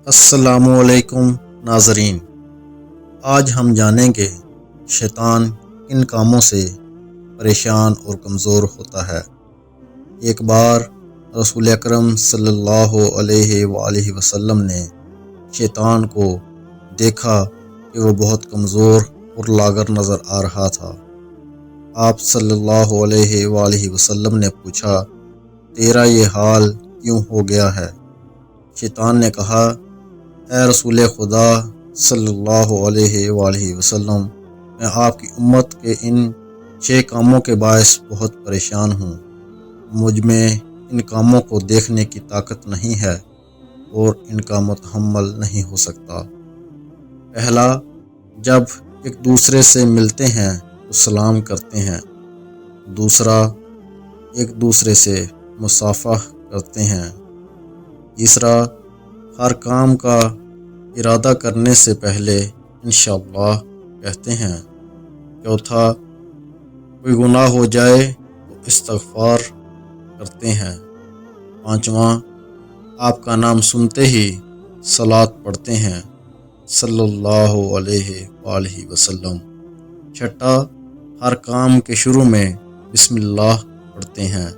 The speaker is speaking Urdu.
السلام علیکم ناظرین، آج ہم جانیں گے شیطان کن کاموں سے پریشان اور کمزور ہوتا ہے۔ ایک بار رسول اکرم صلی اللہ علیہ وآلہ وسلم نے شیطان کو دیکھا کہ وہ بہت کمزور اور لاغر نظر آ رہا تھا۔ آپ صلی اللہ علیہ وآلہ وسلم نے پوچھا، تیرا یہ حال کیوں ہو گیا ہے؟ شیطان نے کہا، اے رسول خدا صلی اللہ علیہ وآلہ وسلم، میں آپ کی امت کے ان 6 کاموں کے باعث بہت پریشان ہوں۔ مجھ میں ان کاموں کو دیکھنے کی طاقت نہیں ہے اور ان کا متحمل نہیں ہو سکتا۔ پہلا، جب ایک دوسرے سے ملتے ہیں تو سلام کرتے ہیں۔ دوسرا، ایک دوسرے سے مصافحہ کرتے ہیں۔ تیسرا، ہر کام کا ارادہ کرنے سے پہلے انشاءاللہ کہتے ہیں۔ چوتھا، کوئی گناہ ہو جائے تو استغفار کرتے ہیں۔ پانچواں، آپ کا نام سنتے ہی صلاۃ پڑھتے ہیں صلی اللہ علیہ وآلہ وسلم۔ چھٹا، ہر کام کے شروع میں بسم اللہ پڑھتے ہیں۔